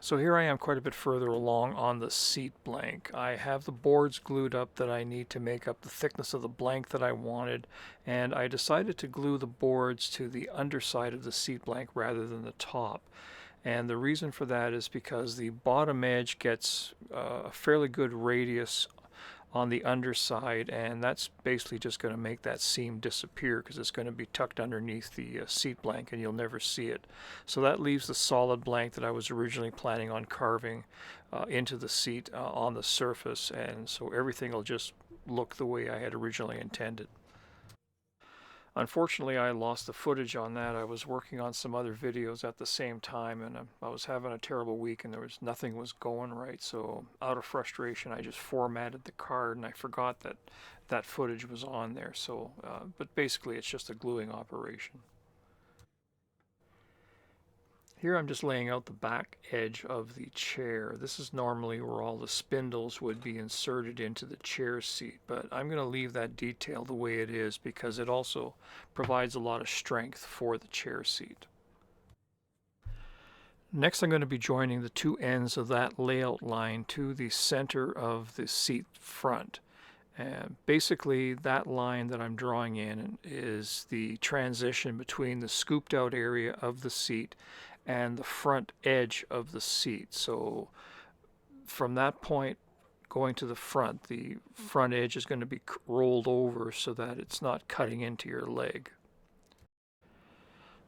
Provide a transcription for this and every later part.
So here I am quite a bit further along on the seat blank. I have the boards glued up that I need to make up the thickness of the blank that I wanted, and I decided to glue the boards to the underside of the seat blank rather than the top. And the reason for that is because the bottom edge gets a fairly good radius on the underside, and that's basically just going to make that seam disappear because it's going to be tucked underneath the seat blank and you'll never see it. So that leaves the solid blank that I was originally planning on carving into the seat on the surface, and so everything will just look the way I had originally intended. Unfortunately, I lost the footage on that. I was working on some other videos at the same time, and I was having a terrible week, and nothing was going right. So, out of frustration, I just formatted the card, and I forgot that that footage was on there. So, but basically, it's just a gluing operation. Here I'm just laying out the back edge of the chair. This is normally where all the spindles would be inserted into the chair seat, but I'm going to leave that detail the way it is because it also provides a lot of strength for the chair seat. Next, I'm going to be joining the two ends of that layout line to the center of the seat front. And basically, that line that I'm drawing in is the transition between the scooped out area of the seat and the front edge of the seat. So from that point going to the front edge is going to be rolled over so that it's not cutting into your leg.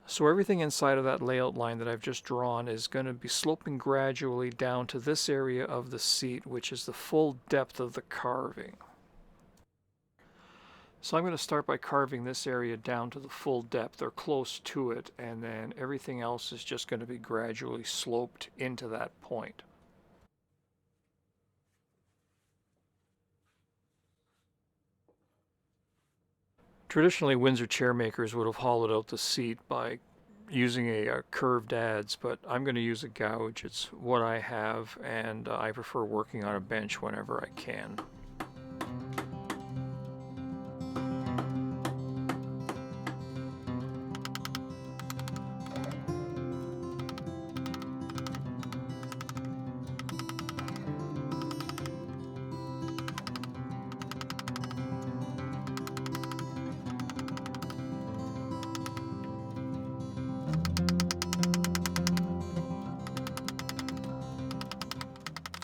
So everything inside of that layout line that I've just drawn is going to be sloping gradually down to this area of the seat, which is the full depth of the carving. So I'm going to start by carving this area down to the full depth or close to it, and then everything else is just going to be gradually sloped into that point. Traditionally, Windsor chair makers would have hollowed out the seat by using a curved adze, but I'm going to use a gouge. It's what I have, and I prefer working on a bench whenever I can.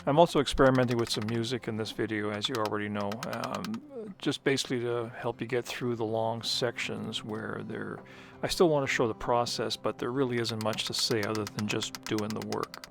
I'm also experimenting with some music in this video, as you already know, just basically to help you get through the long sections where I still want to show the process, but there really isn't much to say other than just doing the work.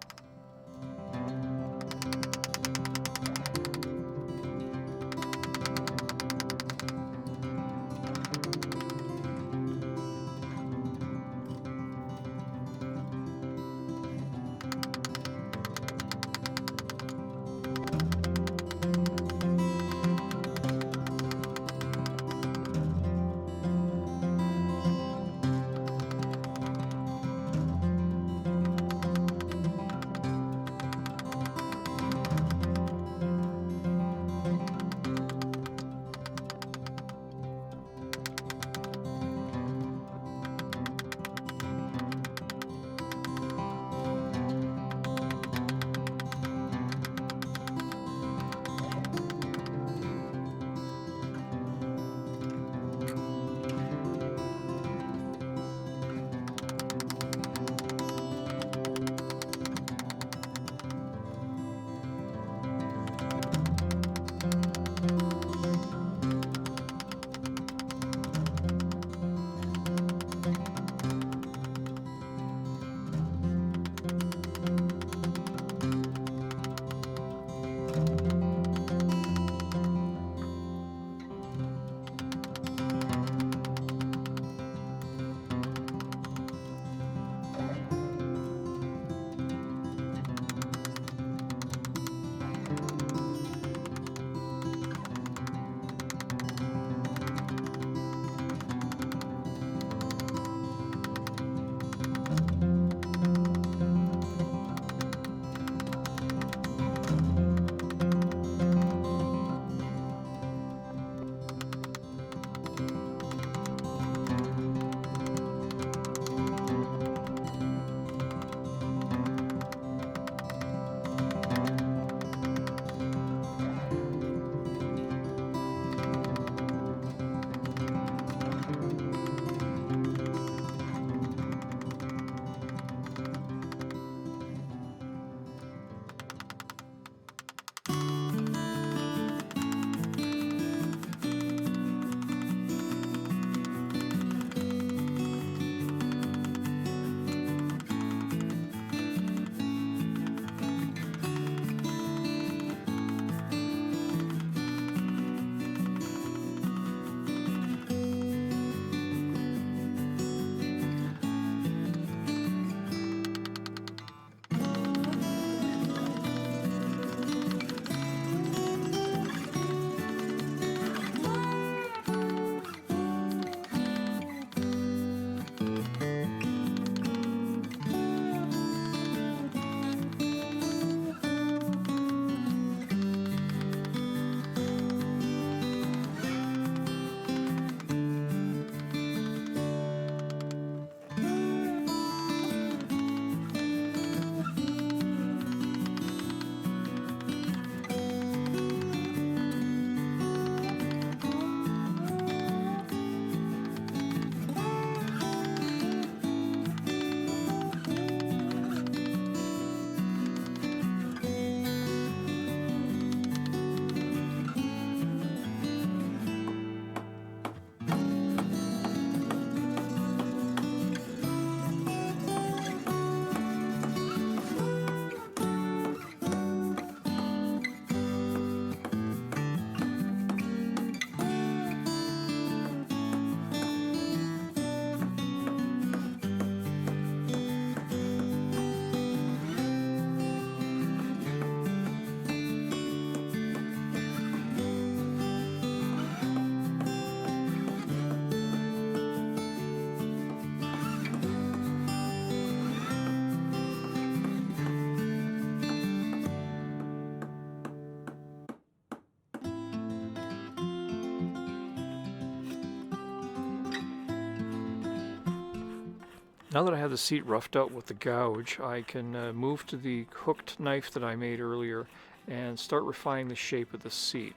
Now that I have the seat roughed out with the gouge, I can move to the hooked knife that I made earlier and start refining the shape of the seat.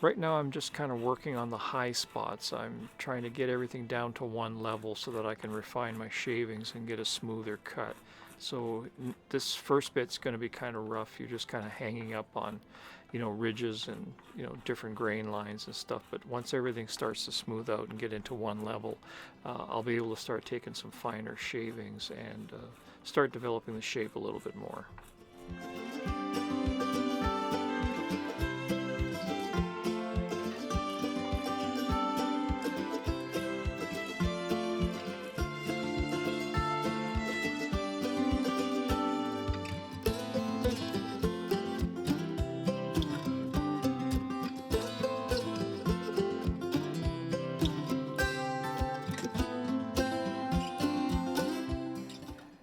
Right now I'm just kind of working on the high spots. I'm trying to get everything down to one level so that I can refine my shavings and get a smoother cut. So this first bit's going to be kind of rough. You're just kind of hanging up on, ridges and, different grain lines and stuff. But once everything starts to smooth out and get into one level, I'll be able to start taking some finer shavings and start developing the shape a little bit more.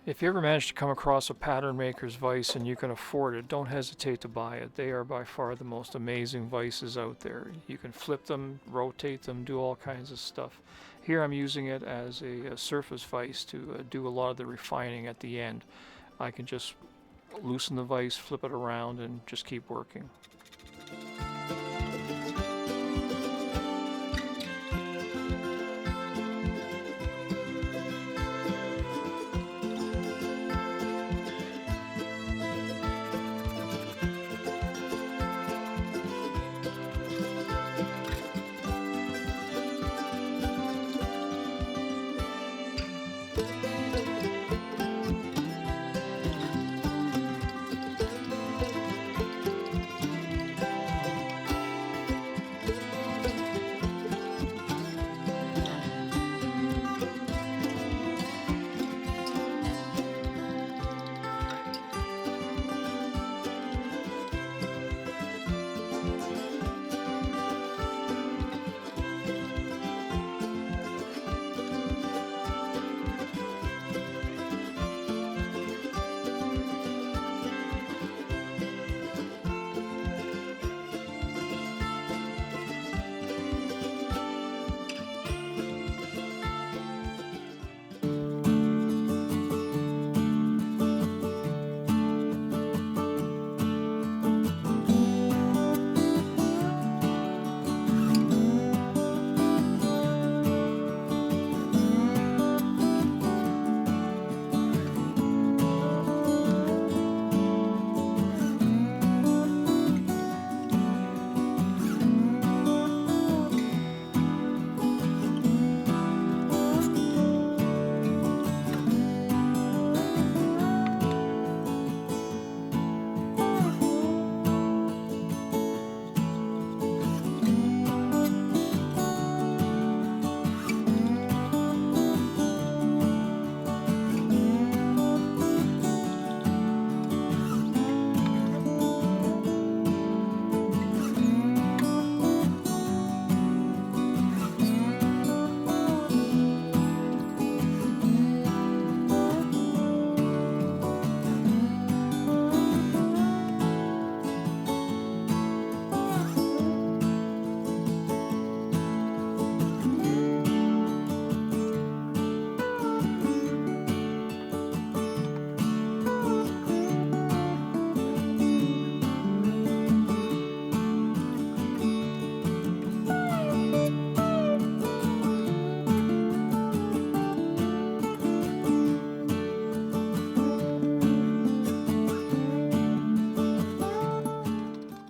If you ever manage to come across a pattern maker's vise and you can afford it, don't hesitate to buy it. They are by far the most amazing vices out there. You can flip them, rotate them, do all kinds of stuff. Here I'm using it as a surface vise to do a lot of the refining at the end. I can just loosen the vise, flip it around, and just keep working.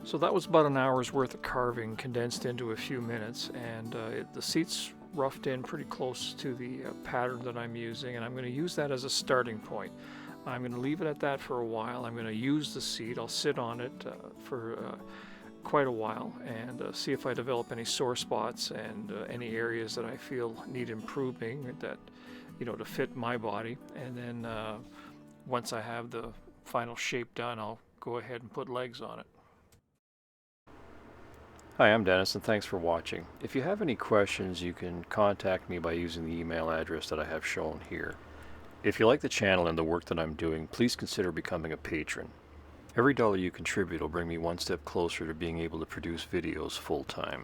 So that was about an hour's worth of carving condensed into a few minutes, and the seat's roughed in pretty close to the pattern that I'm using, and I'm going to use that as a starting point. I'm going to leave it at that for a while. I'm going to use the seat. I'll sit on it for quite a while and see if I develop any sore spots and any areas that I feel need improving that, to fit my body. And then once I have the final shape done, I'll go ahead and put legs on it. Hi, I'm Dennis, and thanks for watching. If you have any questions, you can contact me by using the email address that I have shown here. If you like the channel and the work that I'm doing, please consider becoming a patron. Every dollar you contribute will bring me one step closer to being able to produce videos full-time.